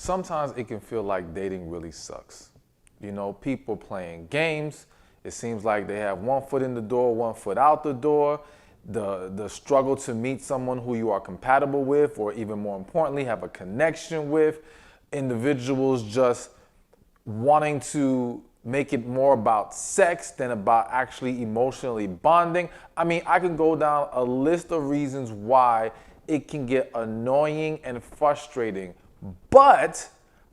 sometimes it can feel like dating really sucks. You know, people playing games. It seems like they have one foot in the door, one foot out the door. The struggle to meet someone who you are compatible with, or even more importantly, have a connection with. Individuals just wanting to make it more about sex than about actually emotionally bonding. I mean, I can go down a list of reasons why it can get annoying and frustrating, but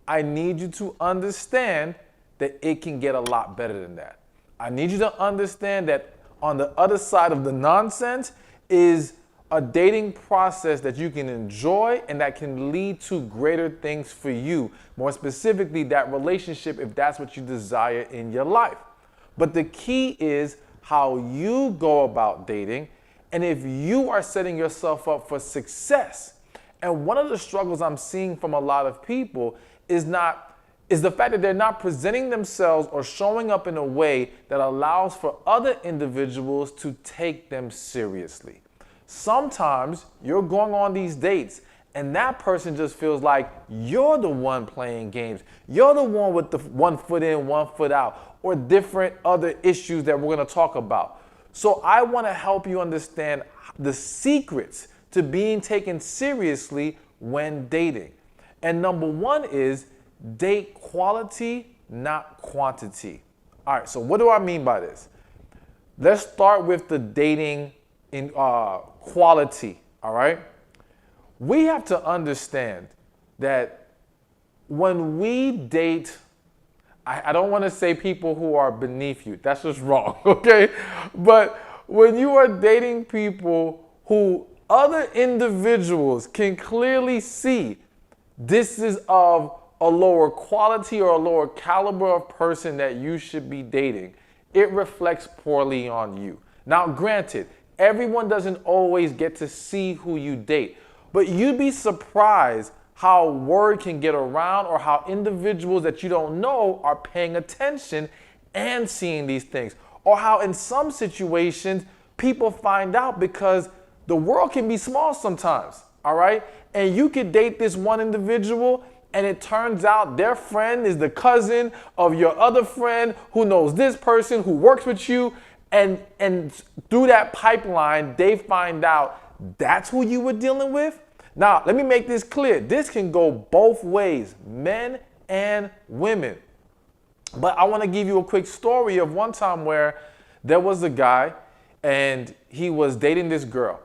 I need you to understand that it can get a lot better than that. I need you to understand that on the other side of the nonsense is a dating process that you can enjoy and that can lead to greater things for you. More specifically, that relationship, if that's what you desire in your life. But the key is how you go about dating and if you are setting yourself up for success. And one of the struggles I'm seeing from a lot of people is the fact that they're not presenting themselves or showing up in a way that allows for other individuals to take them seriously. Sometimes you're going on these dates and that person just feels like you're the one playing games. You're the one with the one foot in, one foot out, or different other issues that we're going to talk about. So I want to help you understand the secrets to being taken seriously when dating. And number one is date quality, not quantity. All right, so what do I mean by this? Let's start with the dating in quality, all right? We have to understand that when we date, I don't want to say people who are beneath you. That's just wrong, okay? But when you are dating people who other individuals can clearly see this is of a lower quality or a lower caliber of person that you should be dating, it reflects poorly on you. Now, granted, everyone doesn't always get to see who you date, but you'd be surprised how word can get around or how individuals that you don't know are paying attention and seeing these things. Or how in some situations, people find out because the world can be small sometimes, all right? And you could date this one individual and it turns out their friend is the cousin of your other friend who knows this person who works with you. And through that pipeline, they find out that's who you were dealing with. Now, let me make this clear. This can go both ways, men and women. But I want to give you a quick story of one time where there was a guy and he was dating this girl.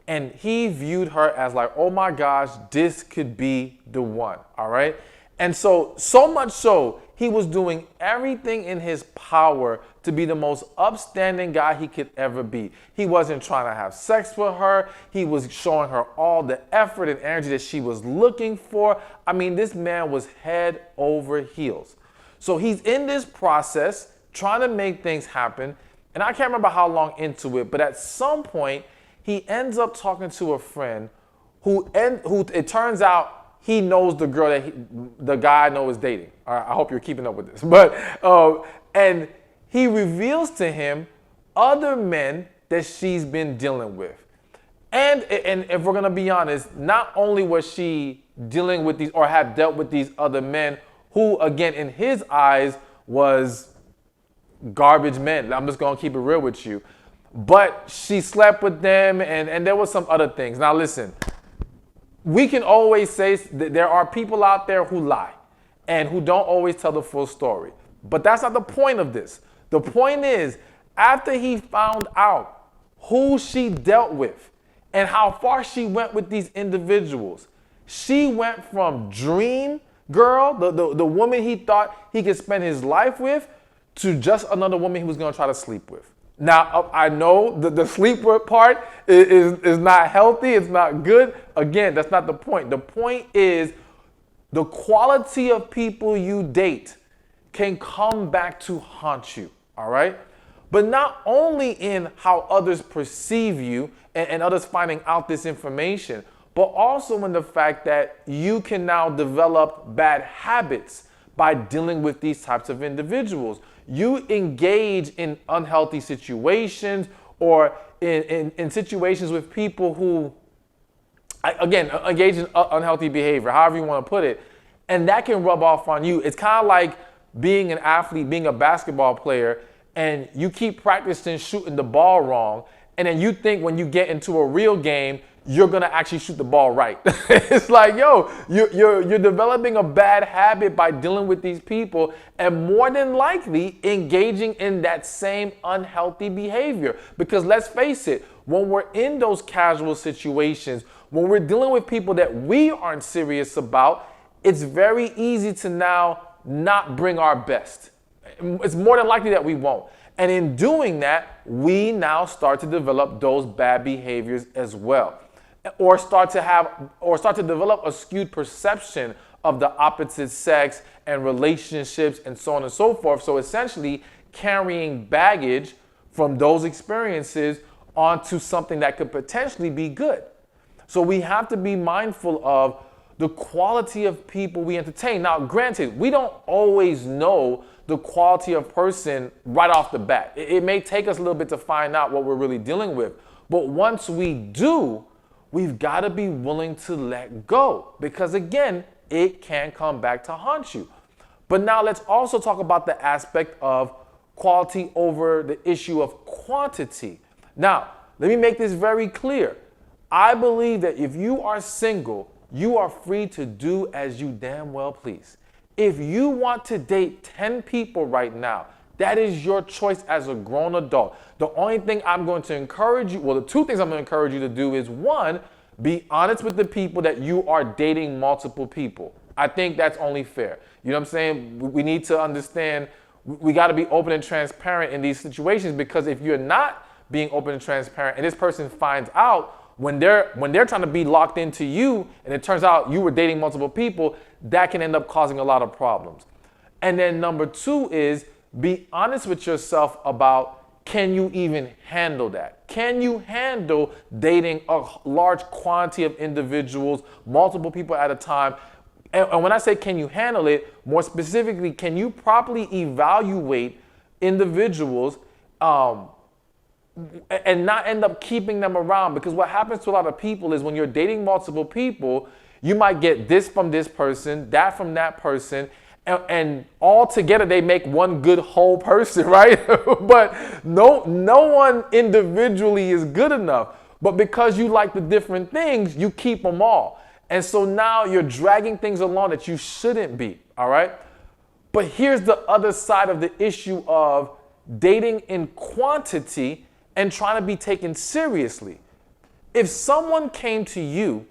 And he viewed her as like, oh my gosh, this could be the one, all right? And so much so, he was doing everything in his power to be the most upstanding guy he could ever be. He wasn't trying to have sex with her. He was showing her all the effort and energy that she was looking for. I mean, this man was head over heels. So he's in this process trying to make things happen. And I can't remember how long into it, but at some point, he ends up talking to a friend who it turns out he knows the girl that the guy I know is dating. All right, I hope you're keeping up with this. But and he reveals to him other men that she's been dealing with. And if we're gonna be honest, not only was she dealing with these or had dealt with these other men who, again, in his eyes was garbage men. I'm just gonna keep it real with you. But she slept with them and there was some other things. Now listen, we can always say that there are people out there who lie and who don't always tell the full story. But that's not the point of this. The point is, after he found out who she dealt with and how far she went with these individuals, she went from dream girl, the woman he thought he could spend his life with, to just another woman he was going to try to sleep with. Now, I know the sleep part is not healthy. It's not good. Again, that's not the point. The point is the quality of people you date can come back to haunt you, all right? But not only in how others perceive you and others finding out this information, but also in the fact that you can now develop bad habits by dealing with these types of individuals. You engage in unhealthy situations or in situations with people who, again, engage in unhealthy behavior, however you want to put it. And that can rub off on you. It's kind of like being an athlete, being a basketball player, and you keep practicing shooting the ball wrong, and then you think when you get into a real game, you're gonna actually shoot the ball right. It's like, yo, you're developing a bad habit by dealing with these people, and more than likely engaging in that same unhealthy behavior. Because let's face it, when we're in those casual situations, when we're dealing with people that we aren't serious about, it's very easy to now not bring our best. It's more than likely that we won't. And in doing that, we now start to develop those bad behaviors as well. Or start to develop a skewed perception of the opposite sex and relationships and so on and so forth. So essentially carrying baggage from those experiences onto something that could potentially be good. So we have to be mindful of the quality of people we entertain. Now, granted, we don't always know the quality of person right off the bat. It may take us a little bit to find out what we're really dealing with. But once we do, we've got to be willing to let go. Because again, it can come back to haunt you. But now let's also talk about the aspect of quality over the issue of quantity. Now, let me make this very clear. I believe that if you are single, you are free to do as you damn well please. If you want to date 10 people right now, that is your choice as a grown adult. The only thing I'm going to encourage you, well, the two things I'm going to encourage you to do is, one, be honest with the people that you are dating multiple people. I think that's only fair. You know what I'm saying? We need to understand, we got to be open and transparent in these situations, because if you're not being open and transparent and this person finds out, when they're trying to be locked into you and it turns out you were dating multiple people, that can end up causing a lot of problems. And then number two is be honest with yourself about, can you even handle that? Can you handle dating a large quantity of individuals, multiple people at a time? And when I say can you handle it, more specifically, can you properly evaluate individuals and not end up keeping them around? Because what happens to a lot of people is when you're dating multiple people, you might get this from this person, that from that person, and all together they make one good whole person, right? But no one individually is good enough. But because you like the different things, you keep them all. And so now you're dragging things along that you shouldn't be, all right? But here's the other side of the issue of dating in quantity and trying to be taken seriously. If someone came to you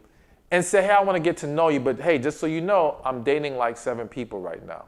and said, hey, I want to get to know you, but hey, just so you know, I'm dating like 7 people right now.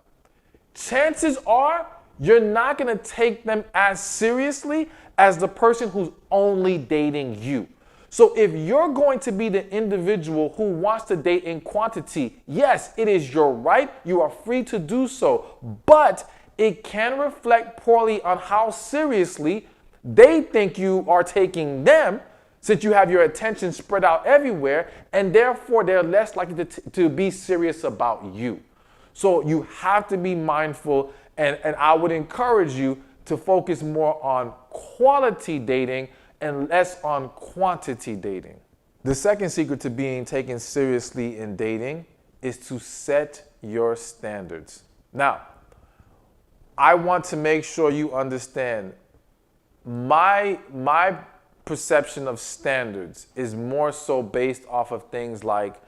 Chances are you're not going to take them as seriously as the person who's only dating you. So if you're going to be the individual who wants to date in quantity, yes, it is your right. You are free to do so. But it can reflect poorly on how seriously they think you are taking them, since you have your attention spread out everywhere, and therefore they're less likely to be serious about you. So you have to be mindful, and I would encourage you to focus more on quality dating and less on quantity dating. The second secret to being taken seriously in dating is to set your standards. Now, I want to make sure you understand my perception of standards is more so based off of things like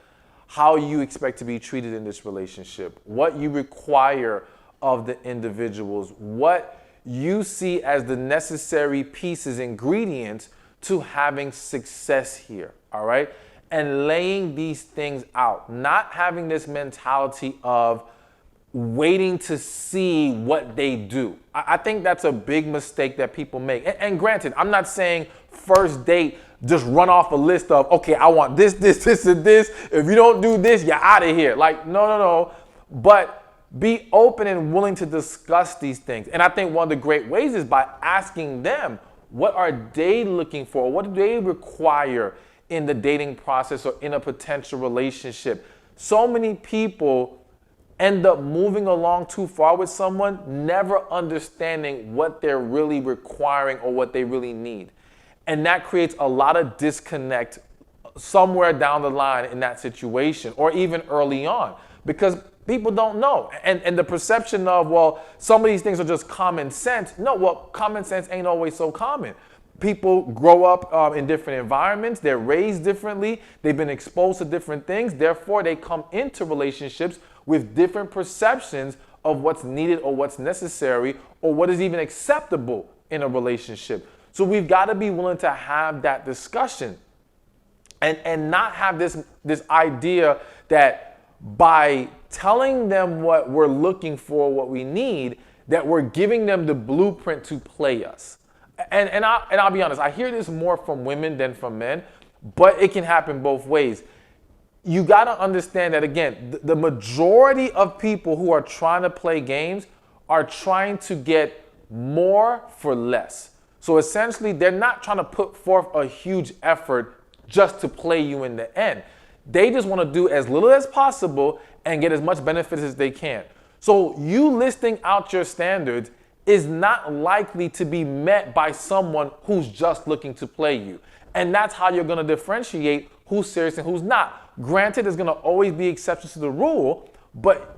how you expect to be treated in this relationship, what you require of the individuals, what you see as the necessary pieces, ingredients to having success here, all right? And laying these things out, not having this mentality of waiting to see what they do. I think that's a big mistake that people make. And granted, I'm not saying first date, just run off a list of, okay, I want this, and this. If you don't do this, you're out of here. Like, no. But be open and willing to discuss these things. And I think one of the great ways is by asking them, what are they looking for? What do they require in the dating process or in a potential relationship? So many people end up moving along too far with someone, never understanding what they're really requiring or what they really need. And that creates a lot of disconnect somewhere down the line in that situation, or even early on. Because people don't know. And the perception of, well, some of these things are just common sense. No, well, common sense ain't always so common. People grow up in different environments. They're raised differently. They've been exposed to different things. Therefore, they come into relationships with different perceptions of what's needed or what's necessary or what is even acceptable in a relationship. So we've got to be willing to have that discussion and not have this idea that by telling them what we're looking for, what we need, that we're giving them the blueprint to play us. And I'll be honest, I hear this more from women than from men, but it can happen both ways. You got to understand that, again, the majority of people who are trying to play games are trying to get more for less. So essentially, they're not trying to put forth a huge effort just to play you in the end. They just want to do as little as possible and get as much benefits as they can. So you listing out your standards is not likely to be met by someone who's just looking to play you. And that's how you're going to differentiate who's serious and who's not. Granted, there's going to always be exceptions to the rule, but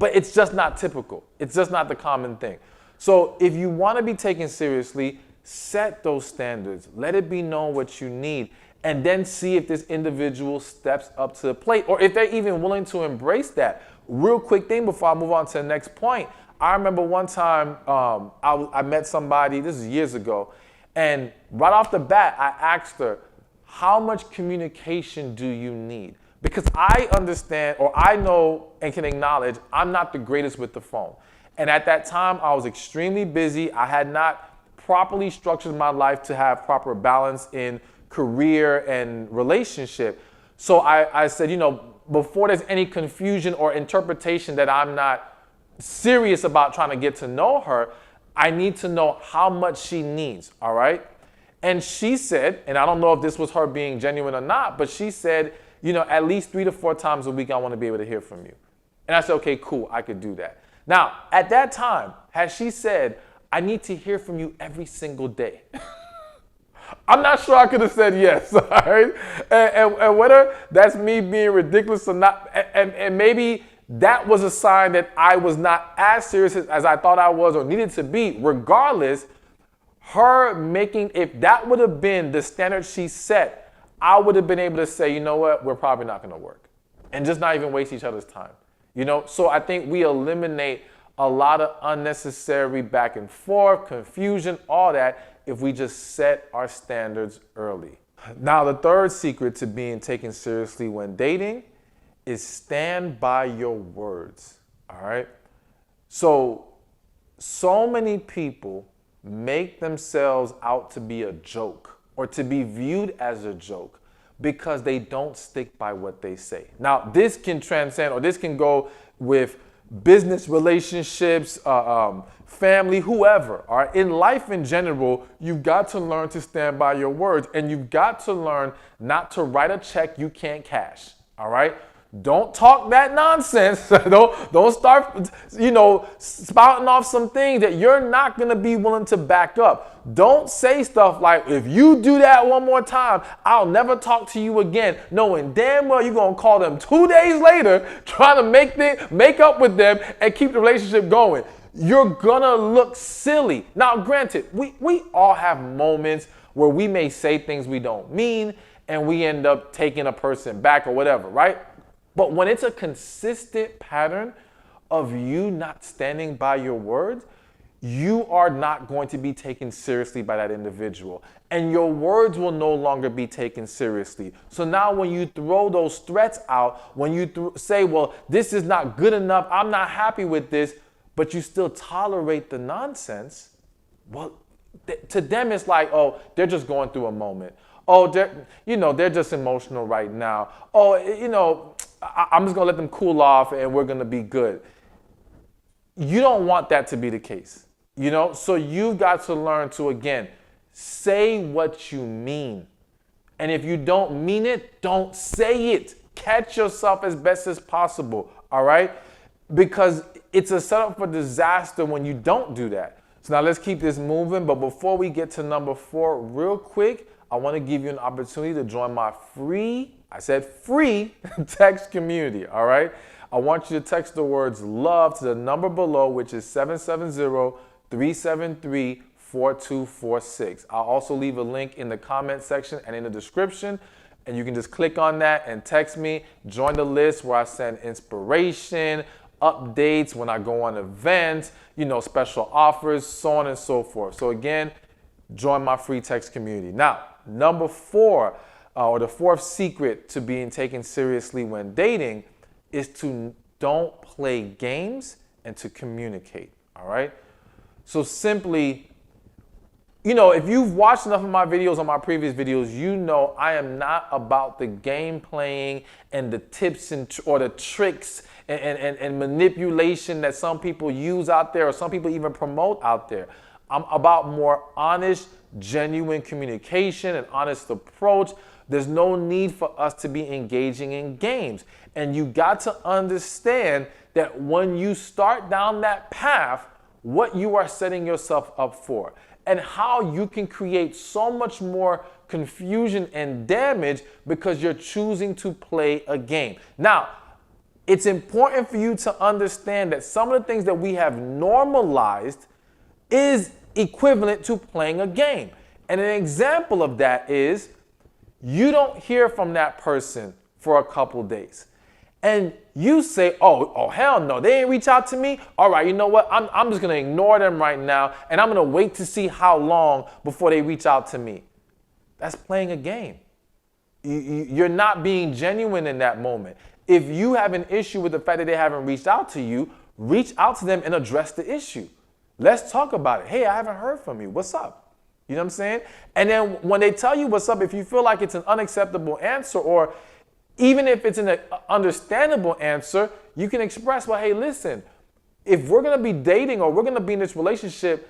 it's just not typical. It's just not the common thing. So if you want to be taken seriously, set those standards. Let it be known what you need. And then see if this individual steps up to the plate or if they're even willing to embrace that. Real quick thing before I move on to the next point. I remember one time I met somebody, this is years ago, and right off the bat, I asked her, how much communication do you need? Because I understand, or I know and can acknowledge, I'm not the greatest with the phone. And at that time, I was extremely busy. I had not properly structured my life to have proper balance in career and relationship. So I said, before there's any confusion or interpretation that I'm not serious about trying to get to know her, I need to know how much she needs, all right? And she said, and I don't know if this was her being genuine or not, but she said, at least 3 to 4 times a week, I want to be able to hear from you. And I said, okay, cool, I could do that. Now, at that time, had she said, I need to hear from you every single day, I'm not sure I could have said yes, all right? And whether that's me being ridiculous or not, and maybe that was a sign that I was not as serious as I thought I was or needed to be. Regardless, if that would have been the standard she set, I would have been able to say, you know what, we're probably not going to work. And just not even waste each other's time. So I think we eliminate a lot of unnecessary back and forth, confusion, all that, if we just set our standards early. Now, the third secret to being taken seriously when dating is stand by your words, all right? So many people make themselves out to be a joke or to be viewed as a joke because they don't stick by what they say. Now, this can transcend, or this can go with business relationships, family, whoever. All right? In life in general, you've got to learn to stand by your words, and you've got to learn not to write a check you can't cash. All right? Don't talk that nonsense. Don't start, spouting off some things that you're not going to be willing to back up. Don't say stuff like, if you do that one more time, I'll never talk to you again, knowing damn well you're going to call them 2 days later, trying to make up with them and keep the relationship going. You're going to look silly. Now, granted, we all have moments where we may say things we don't mean and we end up taking a person back or whatever, right? But when it's a consistent pattern of you not standing by your words, you are not going to be taken seriously by that individual. And your words will no longer be taken seriously. So now when you throw those threats out, when you say, well, this is not good enough, I'm not happy with this, but you still tolerate the nonsense, well, to them it's like, oh, they're just going through a moment. Oh, they're just emotional right now. Oh, I'm just going to let them cool off and we're going to be good. You don't want that to be the case, So you've got to learn to, again, say what you mean. And if you don't mean it, don't say it. Catch yourself as best as possible, all right? Because it's a setup for disaster when you don't do that. So now let's keep this moving. But before we get to number 4, real quick, I want to give you an opportunity to join my free text community, all right? I want you to text the words love to the number below, which is 770-373-4246. I'll also leave a link in the comment section and in the description, and you can just click on that and text me. Join the list where I send inspiration, updates when I go on events, special offers, so on and so forth. So again, join my free text community. Now, number 4, or the 4th secret to being taken seriously when dating is to don't play games and to communicate, all right? So simply, if you've watched enough of my videos on my previous videos, I am not about the game playing and the tips or the tricks and manipulation that some people use out there or some people even promote out there. I'm about more honest, genuine communication and honest approach. There's no need for us to be engaging in games. And you got to understand that when you start down that path, what you are setting yourself up for and how you can create so much more confusion and damage because you're choosing to play a game. Now, it's important for you to understand that some of the things that we have normalized is equivalent to playing a game. And an example of that is you don't hear from that person for a couple days. And you say, oh, hell no, they ain't reach out to me. All right, you know what? I'm just going to ignore them right now, and I'm going to wait to see how long before they reach out to me. That's playing a game. You're not being genuine in that moment. If you have an issue with the fact that they haven't reached out to you, reach out to them and address the issue. Let's talk about it. Hey, I haven't heard from you. What's up? You know what I'm saying? And then when they tell you what's up, if you feel like it's an unacceptable answer, or even if it's an understandable answer, you can express, well, hey, listen, if we're going to be dating or we're going to be in this relationship,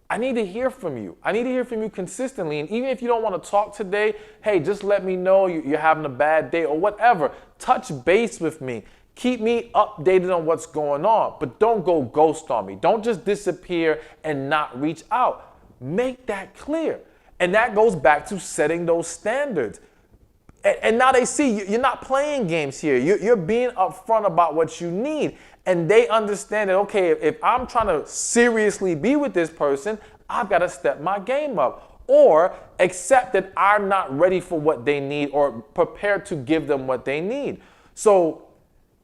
I need to hear from you. I need to hear from you consistently. And even if you don't want to talk today, hey, just let me know you're having a bad day or whatever. Touch base with me. Keep me updated on what's going on, but don't go ghost on me. Don't just disappear and not reach out. Make that clear. And that goes back to setting those standards. And now they see you're not playing games here. You're being upfront about what you need. And they understand that, okay, if I'm trying to seriously be with this person, I've got to step my game up. Or accept that I'm not ready for what they need or prepared to give them what they need. So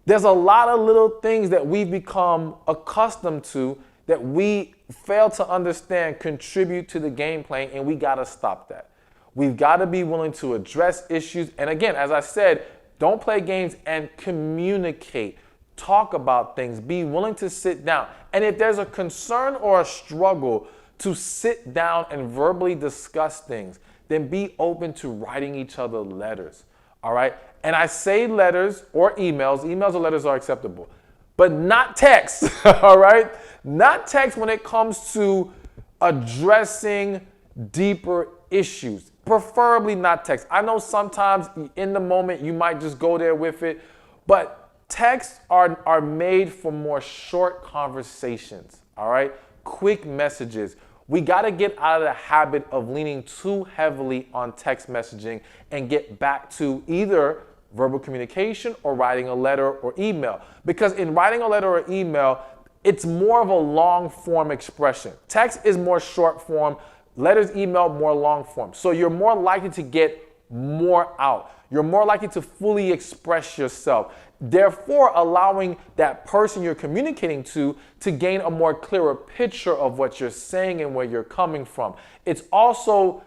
there's a lot of little things that we've become accustomed to that we fail to understand contribute to the game playing, and we got to stop that. We've got to be willing to address issues. And again, as I said, don't play games and communicate. Talk about things. Be willing to sit down. And if there's a concern or a struggle, to sit down and verbally discuss things, then be open to writing each other letters. All right? And I say letters or emails. Emails or letters are acceptable, but not text. All right? Not text when it comes to addressing deeper issues. Preferably not text. I know sometimes in the moment you might just go there with it, but texts are made for more short conversations, all right? Quick messages. We got to get out of the habit of leaning too heavily on text messaging and get back to either verbal communication or writing a letter or email. Because in writing a letter or email, it's more of a long form expression. Text is more short form. Letters, email, more long form. So you're more likely to get more out. You're more likely to fully express yourself. Therefore, allowing that person you're communicating to gain a more clearer picture of what you're saying and where you're coming from. It's also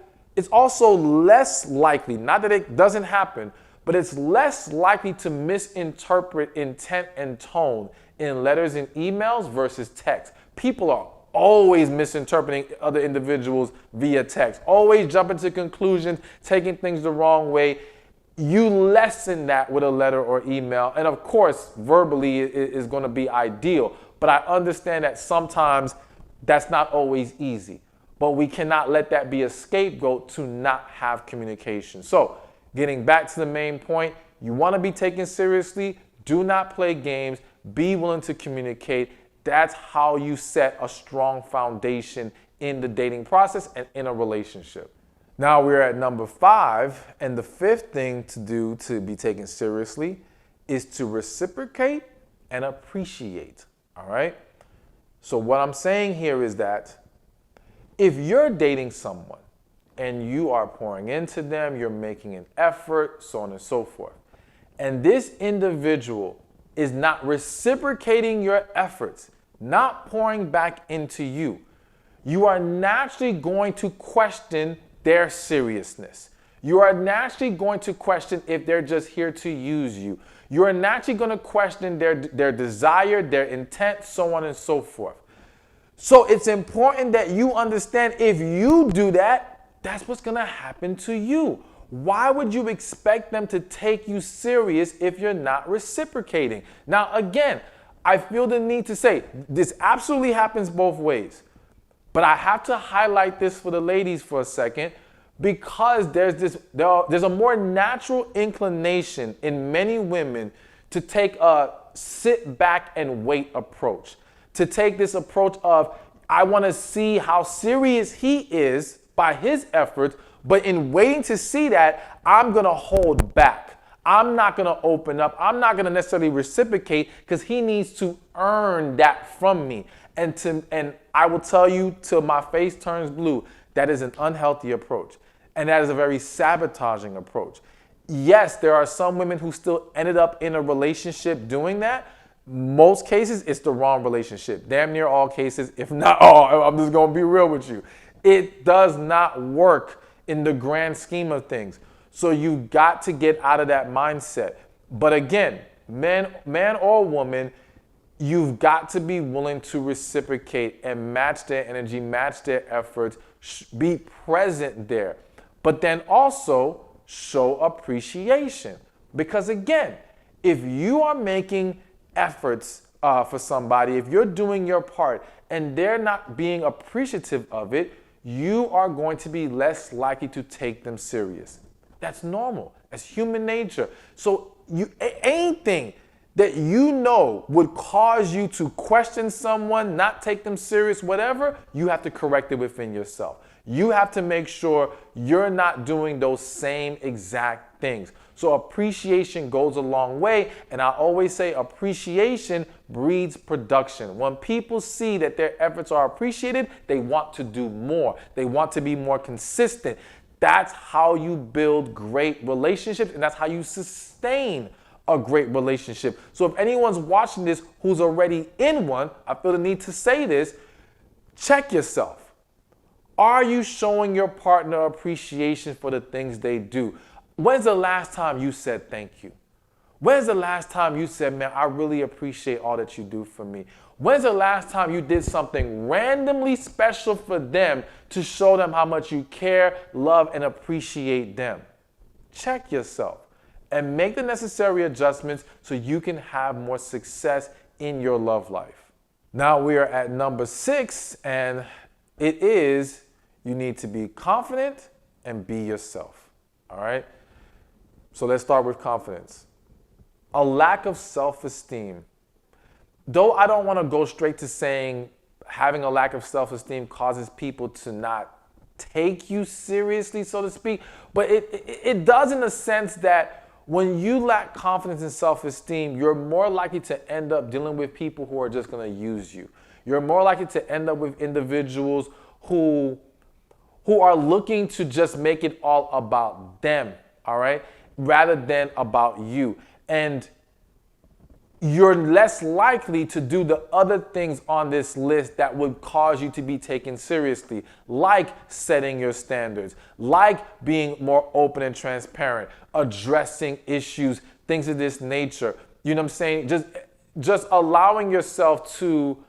less likely, not that it doesn't happen, but it's less likely to misinterpret intent and tone in letters and emails versus text. People are always misinterpreting other individuals via text, always jumping to conclusions, taking things the wrong way. You lessen that with a letter or email. And of course, verbally is going to be ideal. But I understand that sometimes that's not always easy. But we cannot let that be a scapegoat to not have communication. So getting back to the main point, you want to be taken seriously. Do not play games. Be willing to communicate. That's how you set a strong foundation in the dating process and in a relationship. Now we're at number 5, and the 5th thing to do to be taken seriously is to reciprocate and appreciate. All right? So what I'm saying here is that if you're dating someone and you are pouring into them, you're making an effort, so on and so forth, and this individual is not reciprocating your efforts, not pouring back into you, you are naturally going to question their seriousness. You are naturally going to question if they're just here to use you. You are naturally going to question their desire, their intent, so on and so forth. So it's important that you understand if you do that, that's what's going to happen to you. Why would you expect them to take you serious if you're not reciprocating? Now, again, I feel the need to say this absolutely happens both ways. But I have to highlight this for the ladies for a second because there's a more natural inclination in many women to take a sit back and wait approach. To take this approach of, I want to see how serious he is by his efforts, but in waiting to see that, I'm going to hold back. I'm not going to open up. I'm not going to necessarily reciprocate because he needs to earn that from me. And I will tell you till my face turns blue, that is an unhealthy approach. And that is a very sabotaging approach. Yes, there are some women who still ended up in a relationship doing that. Most cases, it's the wrong relationship. Damn near all cases, if not all, I'm just going to be real with you. It does not work in the grand scheme of things. So you got to get out of that mindset. But again, man or woman, you've got to be willing to reciprocate and match their energy, match their efforts, be present there. But then also show appreciation. Because again, if you are making efforts for somebody, if you're doing your part and they're not being appreciative of it, you are going to be less likely to take them serious. That's normal. That's human nature. So anything that you know would cause you to question someone, not take them serious, whatever, you have to correct it within yourself. You have to make sure you're not doing those same exact things. So appreciation goes a long way. And I always say appreciation breeds production. When people see that their efforts are appreciated, they want to do more. They want to be more consistent. That's how you build great relationships, and that's how you sustain a great relationship. So if anyone's watching this who's already in one, I feel the need to say this, check yourself. Are you showing your partner appreciation for the things they do? When's the last time you said thank you? When's the last time you said, man, I really appreciate all that you do for me? When's the last time you did something randomly special for them to show them how much you care, love, and appreciate them? Check yourself and make the necessary adjustments so you can have more success in your love life. Now we are at number 6, and it is you need to be confident and be yourself. All right? So let's start with confidence. A lack of self-esteem. Though I don't want to go straight to saying having a lack of self-esteem causes people to not take you seriously, so to speak, but it does in the sense that when you lack confidence and self-esteem, you're more likely to end up dealing with people who are just going to use you. You're more likely to end up with individuals who are looking to just make it all about them, all right, rather than about you. And you're less likely to do the other things on this list that would cause you to be taken seriously, like setting your standards, like being more open and transparent, addressing issues, things of this nature. You know what I'm saying? Just allowing yourself to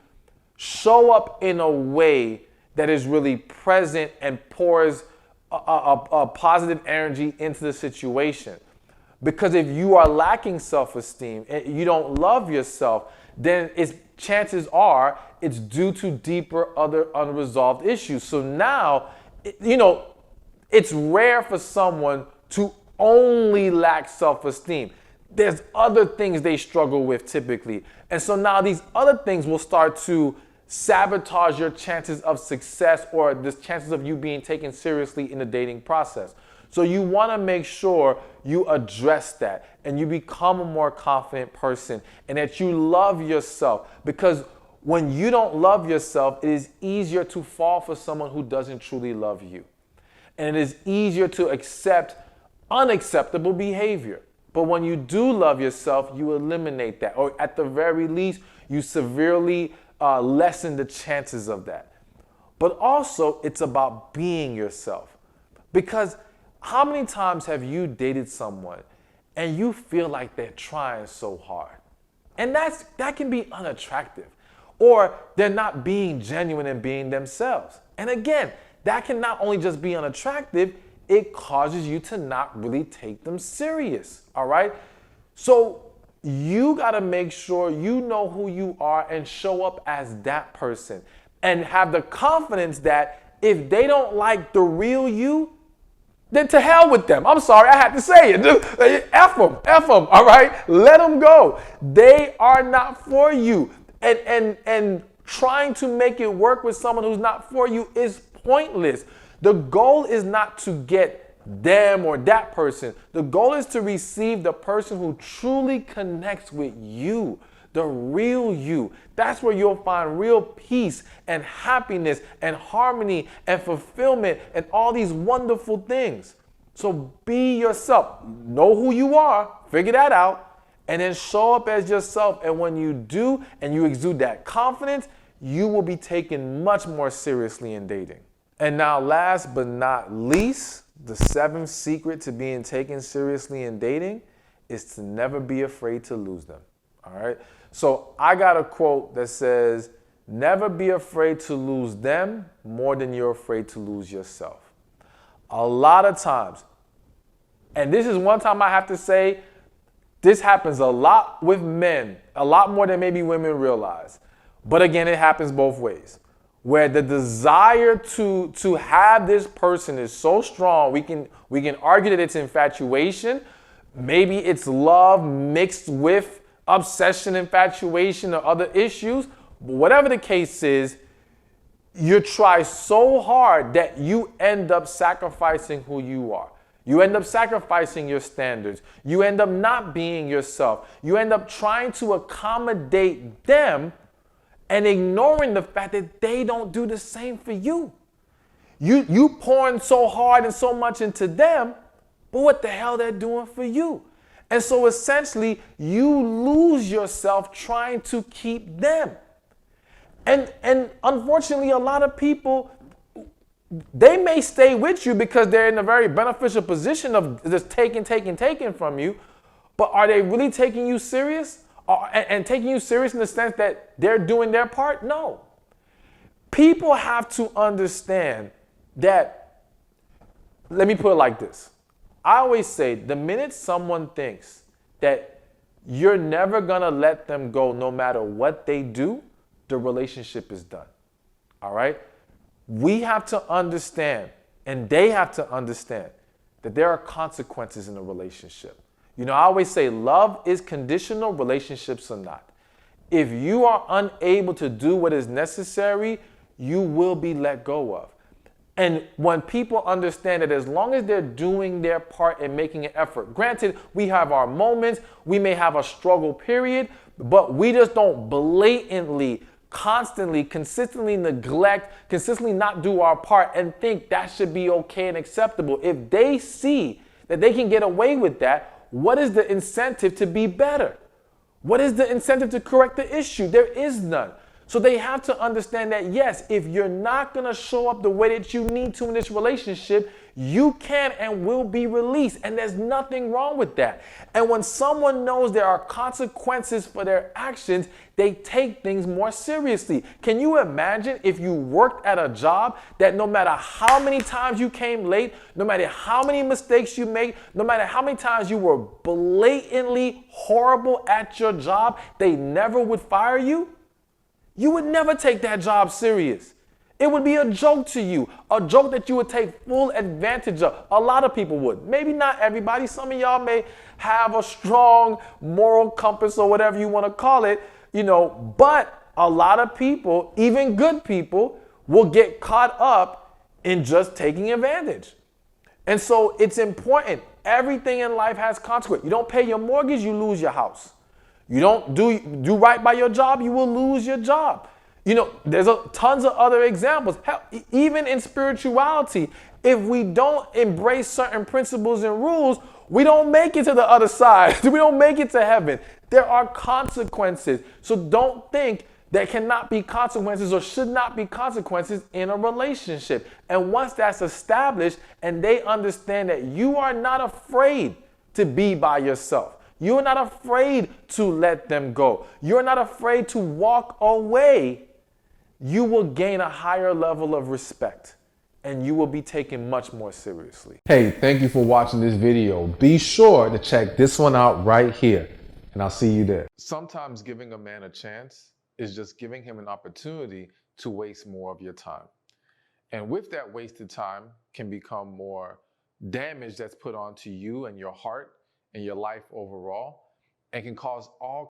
show up in a way that is really present and pours a positive energy into the situation. Because if you are lacking self-esteem and you don't love yourself, then chances are it's due to deeper other unresolved issues. So now, it's rare for someone to only lack self-esteem. There's other things they struggle with typically. And so now these other things will start to sabotage your chances of success or the chances of you being taken seriously in the dating process. So you want to make sure you address that and you become a more confident person and that you love yourself, because when you don't love yourself, it is easier to fall for someone who doesn't truly love you. And it is easier to accept unacceptable behavior. But when you do love yourself, you eliminate that, or at the very least, you severely lessen the chances of that. But also, it's about being yourself. Because how many times have you dated someone and you feel like they're trying so hard? And that can be unattractive. Or they're not being genuine and being themselves. And again, that can not only just be unattractive, it causes you to not really take them serious, all right? So you gotta make sure you know who you are and show up as that person. And have the confidence that if they don't like the real you, then to hell with them. I'm sorry, I had to say it. F them, all right? Let them go. They are not for you. And trying to make it work with someone who's not for you is pointless. The goal is not to get them or that person. The goal is to receive the person who truly connects with you, the real you. That's where you'll find real peace and happiness and harmony and fulfillment and all these wonderful things. So be yourself. Know who you are. Figure that out. And then show up as yourself. And when you do and you exude that confidence, you will be taken much more seriously in dating. And now, last but not least, the 7th secret to being taken seriously in dating is to never be afraid to lose them. All right. So I got a quote that says, never be afraid to lose them more than you're afraid to lose yourself. A lot of times, and this is one time I have to say, this happens a lot with men, a lot more than maybe women realize. But again, it happens both ways, where the desire to have this person is so strong. We can argue that it's infatuation. Maybe it's love mixed with obsession, infatuation, or other issues. But whatever the case is, you try so hard that you end up sacrificing who you are. You end up sacrificing your standards. You end up not being yourself. You end up trying to accommodate them and ignoring the fact that they don't do the same for you. You pouring so hard and so much into them, but what the hell they're doing for you? And so essentially, you lose yourself trying to keep them. And unfortunately, a lot of people, they may stay with you because they're in a very beneficial position of just taking from you, but are they really taking you serious? And taking you serious in the sense that they're doing their part? No. People have to understand that, let me put it like this. I always say, the minute someone thinks that you're never gonna let them go no matter what they do, the relationship is done. All right? We have to understand, and they have to understand, that there are consequences in a relationship. You know, I always say love is conditional, relationships are not. If you are unable to do what is necessary, you will be let go of. And when people understand that as long as they're doing their part and making an effort, granted, we have our moments, we may have a struggle period, but we just don't blatantly, constantly, consistently neglect, consistently not do our part and think that should be okay and acceptable. If they see that they can get away with that, what is the incentive to be better? What is the incentive to correct the issue? There is none. So they have to understand that, yes, if you're not going to show up the way that you need to in this relationship, you can and will be released. And there's nothing wrong with that. And when someone knows there are consequences for their actions, they take things more seriously. Can you imagine if you worked at a job that no matter how many times you came late, no matter how many mistakes you made, no matter how many times you were blatantly horrible at your job, they never would fire you? You would never take that job serious. It would be a joke to you, a joke that you would take full advantage of. A lot of people would. Maybe not everybody. Some of y'all may have a strong moral compass or whatever you want to call it, but a lot of people, even good people, will get caught up in just taking advantage. And so it's important. Everything in life has consequence. You don't pay your mortgage, you lose your house. You don't do right by your job, you will lose your job. You know, there's tons of other examples. Hell, even in spirituality, if we don't embrace certain principles and rules, we don't make it to the other side. We don't make it to heaven. There are consequences. So don't think there cannot be consequences or should not be consequences in a relationship. And once that's established and they understand that you are not afraid to be by yourself, you're not afraid to let them go, you're not afraid to walk away, you will gain a higher level of respect and you will be taken much more seriously. Hey, thank you for watching this video. Be sure to check this one out right here, and I'll see you there. Sometimes giving a man a chance is just giving him an opportunity to waste more of your time. And with that wasted time can become more damage that's put onto you and your heart and your life overall, and can cause all